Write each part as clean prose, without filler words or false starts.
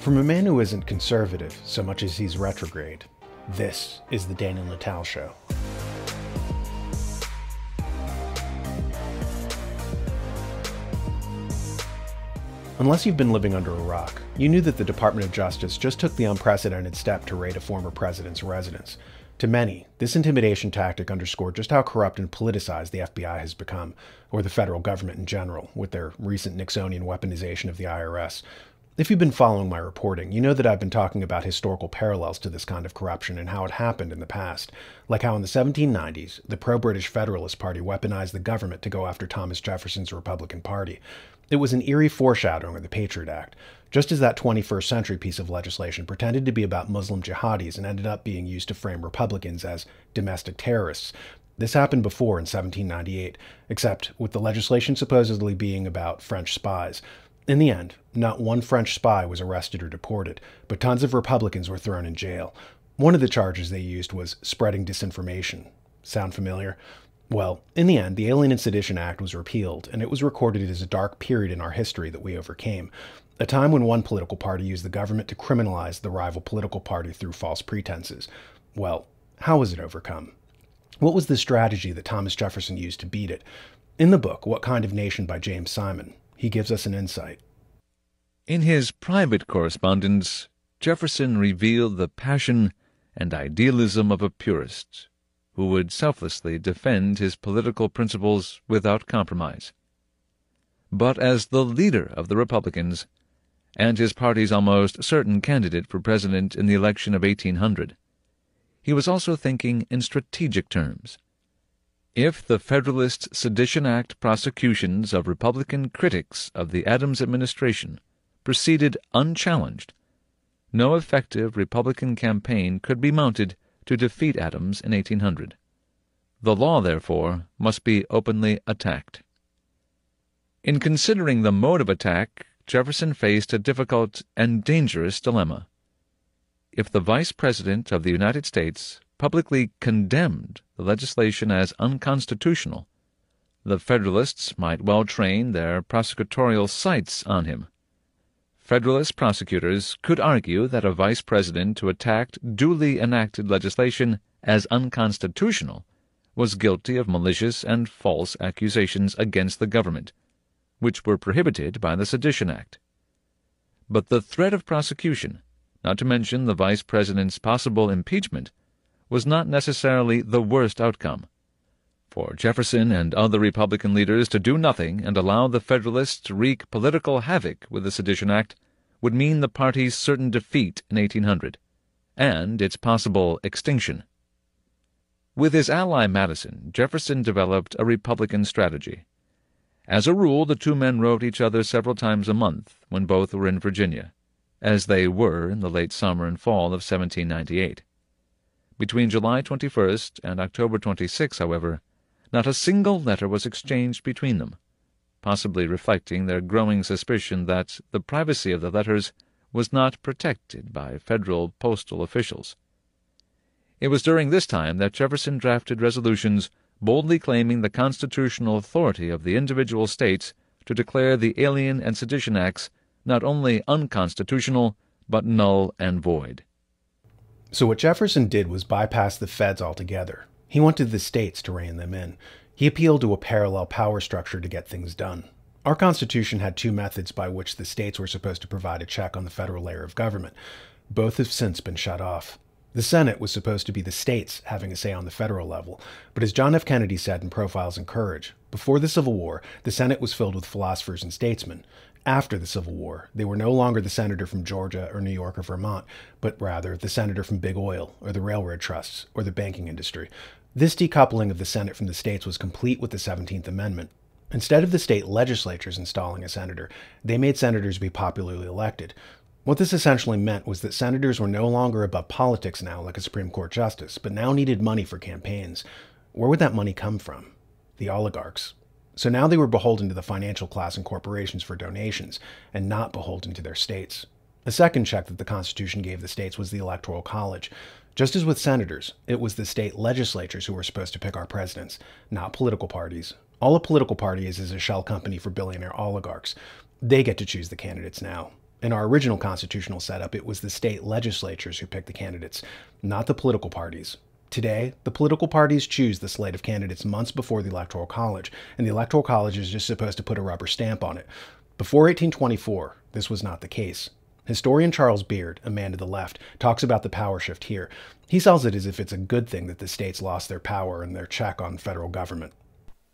From a man who isn't conservative so much as he's retrograde, this is the Daniel Natal Show. Unless you've been living under a rock, you knew that the Department of Justice just took the unprecedented step to raid a former president's residence. To many, this intimidation tactic underscored just how corrupt and politicized the FBI has become, or the federal government in general, with their recent Nixonian weaponization of the IRS. If you've been following my reporting, you know that I've been talking about historical parallels to this kind of corruption and how it happened in the past, like how in the 1790s, the pro-British Federalist Party weaponized the government to go after Thomas Jefferson's Republican Party. It was an eerie foreshadowing of the Patriot Act, just as that 21st century piece of legislation pretended to be about Muslim jihadis and ended up being used to frame Republicans as domestic terrorists. This happened before in 1798, except with the legislation supposedly being about French spies. In the end, not one French spy was arrested or deported, but tons of Republicans were thrown in jail. One of the charges they used was spreading disinformation. Sound familiar? Well, in the end, the Alien and Sedition Act was repealed, and it was recorded as a dark period in our history that we overcame, a time when one political party used the government to criminalize the rival political party through false pretenses. Well, how was it overcome? What was the strategy that Thomas Jefferson used to beat it? In the book, What Kind of Nation by James Simon, he gives us an insight. In his private correspondence, Jefferson revealed the passion and idealism of a purist who would selflessly defend his political principles without compromise. But as the leader of the Republicans, and his party's almost certain candidate for president in the election of 1800, he was also thinking in strategic terms. If the Federalist Sedition Act prosecutions of Republican critics of the Adams administration proceeded unchallenged, no effective Republican campaign could be mounted to defeat Adams in 1800. The law, therefore, must be openly attacked. In considering the mode of attack, Jefferson faced a difficult and dangerous dilemma. If the Vice President of the United States publicly condemned the legislation as unconstitutional, the Federalists might well train their prosecutorial sights on him. Federalist prosecutors could argue that a vice president who attacked duly enacted legislation as unconstitutional was guilty of malicious and false accusations against the government, which were prohibited by the Sedition Act. But the threat of prosecution, not to mention the vice president's possible impeachment, was not necessarily the worst outcome. For Jefferson and other Republican leaders to do nothing and allow the Federalists to wreak political havoc with the Sedition Act would mean the party's certain defeat in 1800, and its possible extinction. With his ally Madison, Jefferson developed a Republican strategy. As a rule, the two men wrote each other several times a month when both were in Virginia, as they were in the late summer and fall of 1798. Between July 21st and October 26, however, not a single letter was exchanged between them, possibly reflecting their growing suspicion that the privacy of the letters was not protected by federal postal officials. It was during this time that Jefferson drafted resolutions boldly claiming the constitutional authority of the individual states to declare the Alien and Sedition Acts not only unconstitutional, but null and void. So what Jefferson did was bypass the feds altogether. He wanted the states to rein them in. He appealed to a parallel power structure to get things done. Our Constitution had two methods by which the states were supposed to provide a check on the federal layer of government. Both have since been shut off. The Senate was supposed to be the states having a say on the federal level, but as John F. Kennedy said in Profiles in Courage, before the Civil War, the Senate was filled with philosophers and statesmen. After the Civil War, they were no longer the senator from Georgia or New York or Vermont, but rather the senator from big oil, or the railroad trusts, or the banking industry. This decoupling of the Senate from the states was complete with the 17th Amendment. Instead of the state legislatures installing a senator, they made senators be popularly elected. What this essentially meant was that senators were no longer above politics now like a Supreme Court justice, but now needed money for campaigns. Where would that money come from? The oligarchs. So now they were beholden to the financial class and corporations for donations, and not beholden to their states. A second check that the Constitution gave the states was the Electoral College. Just as with senators, it was the state legislatures who were supposed to pick our presidents, not political parties. All a political party is a shell company for billionaire oligarchs. They get to choose the candidates now. In our original constitutional setup, it was the state legislatures who picked the candidates, not the political parties. Today, the political parties choose the slate of candidates months before the Electoral College, and the Electoral College is just supposed to put a rubber stamp on it. Before 1824, this was not the case. Historian Charles Beard, a man to the left, talks about the power shift here. He sells it as if it's a good thing that the states lost their power and their check on federal government.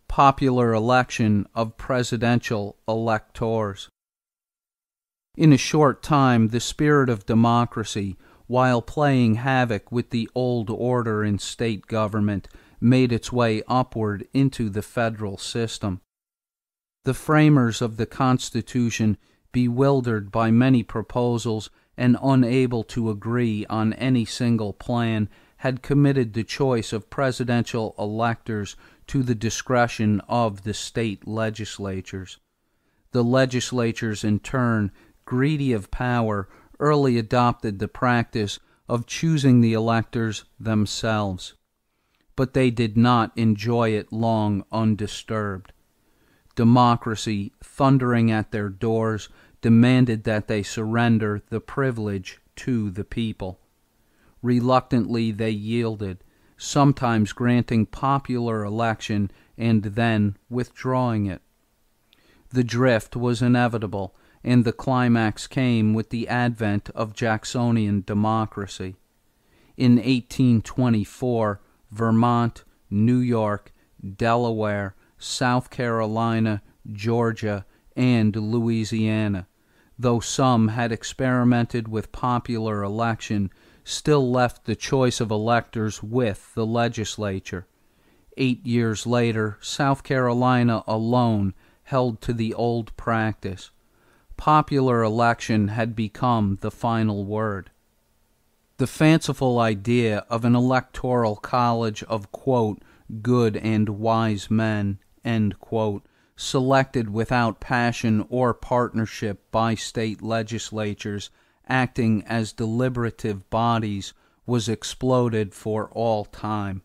Popular election of presidential electors. In a short time, the spirit of democracy, while playing havoc with the old order in state government, made its way upward into the federal system. The framers of the Constitution, bewildered by many proposals and unable to agree on any single plan, had committed the choice of presidential electors to the discretion of the state legislatures. The legislatures, in turn, greedy of power, early adopted the practice of choosing the electors themselves. But they did not enjoy it long undisturbed. Democracy, thundering at their doors, demanded that they surrender the privilege to the people. Reluctantly they yielded, sometimes granting popular election and then withdrawing it. The drift was inevitable, and the climax came with the advent of Jacksonian democracy. In 1824, Vermont, New York, Delaware, South Carolina, Georgia, and Louisiana, though some had experimented with popular election, still left the choice of electors with the legislature. 8 years later, South Carolina alone held to the old practice. Popular election had become the final word. The fanciful idea of an electoral college of, quote, good and wise men, end quote, selected without passion or partnership by state legislatures acting as deliberative bodies, was exploded for all time.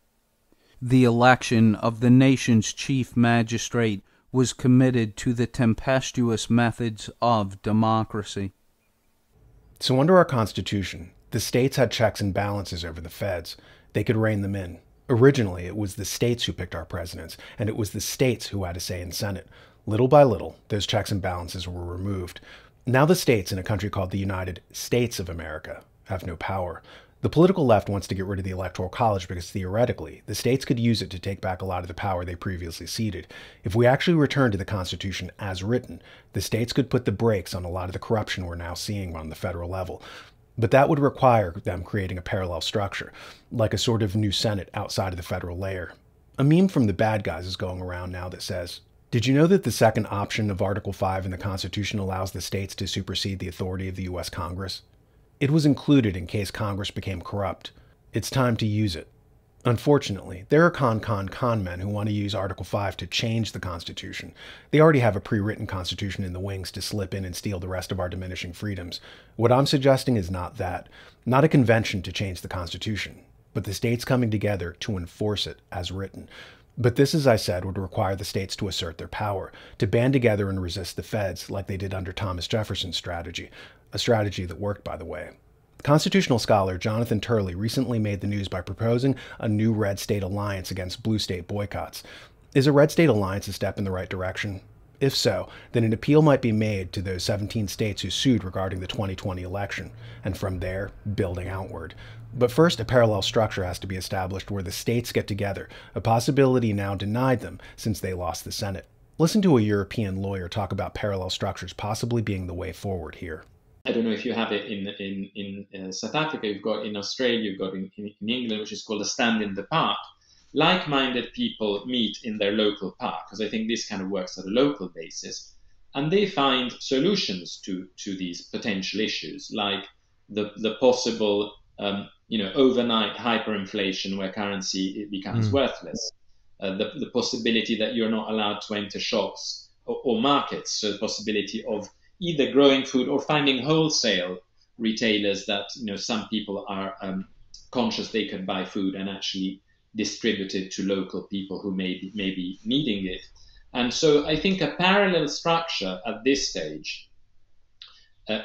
The election of the nation's chief magistrate was committed to the tempestuous methods of democracy. So under our Constitution, the states had checks and balances over the feds. They could rein them in. Originally, it was the states who picked our presidents, and it was the states who had a say in Senate. Little by little, those checks and balances were removed. Now the states in a country called the United States of America have no power. The political left wants to get rid of the Electoral College because theoretically, the states could use it to take back a lot of the power they previously ceded. If we actually return to the Constitution as written, the states could put the brakes on a lot of the corruption we're now seeing on the federal level. But that would require them creating a parallel structure, like a sort of new Senate outside of the federal layer. A meme from the bad guys is going around now that says, "Did you know that the second option of Article 5 in the Constitution allows the states to supersede the authority of the U.S. Congress? It was included in case Congress became corrupt. It's time to use it." Unfortunately, there are con men who want to use Article 5 to change the Constitution. They already have a pre-written Constitution in the wings to slip in and steal the rest of our diminishing freedoms. What I'm suggesting is not that. Not a convention to change the Constitution, but the states coming together to enforce it as written. But this, as I said, would require the states to assert their power, to band together and resist the feds like they did under Thomas Jefferson's strategy, a strategy that worked, by the way. Constitutional scholar Jonathan Turley recently made the news by proposing a new red state alliance against blue state boycotts. Is a red state alliance a step in the right direction? If so, then an appeal might be made to those 17 states who sued regarding the 2020 election, and from there, building outward. But first, a parallel structure has to be established where the states get together, a possibility now denied them since they lost the Senate. Listen to a European lawyer talk about parallel structures possibly being the way forward here. I don't know if you have it in South Africa, you've got in Australia, you've got in England, which is called a stand in the park. Like-minded people meet in their local park, because I think this kind of works at a local basis, and they find solutions to these potential issues, like the possible overnight hyperinflation where currency becomes worthless, the possibility that you're not allowed to enter shops or markets, so the possibility of either growing food or finding wholesale retailers that some people are conscious they can buy food and actually distribute it to local people who may be needing it. And so I think a parallel structure at this stage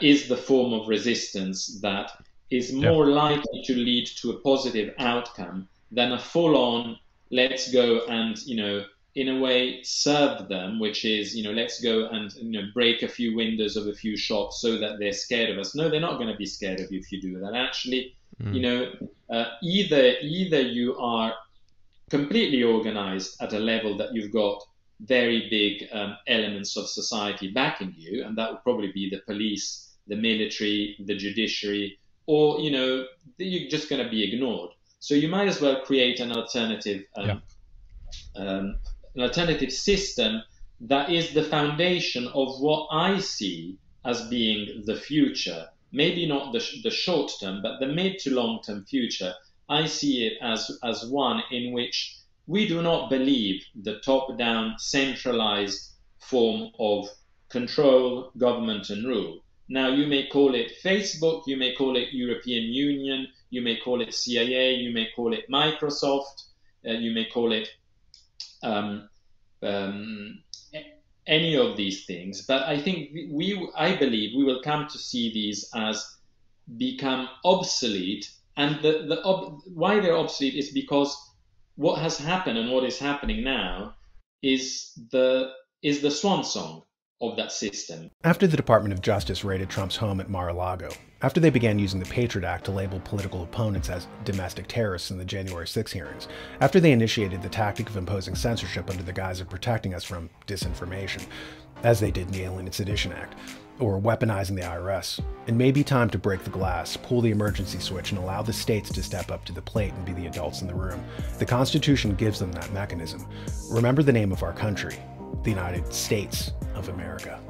is the form of resistance that is more likely to lead to a positive outcome than a full-on let's go and, in a way serve them, which is, let's go and, break a few windows of a few shops so that they're scared of us. No, they're not going to be scared of you if you do that. Actually, either you are completely organized at a level that you've got very big elements of society backing you, and that would probably be the police, the military, the judiciary, or, you're just going to be ignored. So you might as well create an alternative system that is the foundation of what I see as being the future. Maybe not the short term, but the mid to long term future. I see it as one in which we do not believe the top-down centralized form of control, government and rule. Now, you may call it Facebook, you may call it European Union, you may call it CIA, you may call it Microsoft, you may call it any of these things. But I think I believe we will come to see these as become obsolete. And why they're obsolete is because what has happened and what is happening now is the swan song of that system. After the Department of Justice raided Trump's home at Mar-a-Lago, after they began using the Patriot Act to label political opponents as domestic terrorists in the January 6 hearings, after they initiated the tactic of imposing censorship under the guise of protecting us from disinformation, as they did in the Alien and Sedition Act, or weaponizing the IRS, it may be time to break the glass, pull the emergency switch, and allow the states to step up to the plate and be the adults in the room. The Constitution gives them that mechanism. Remember the name of our country, the United States of America.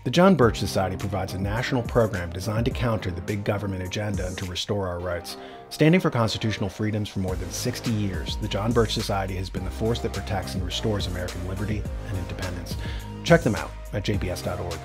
The John Birch Society provides a national program designed to counter the big government agenda and to restore our rights. Standing for constitutional freedoms for more than 60 years, the John Birch Society has been the force that protects and restores American liberty and independence. Check them out at jbs.org.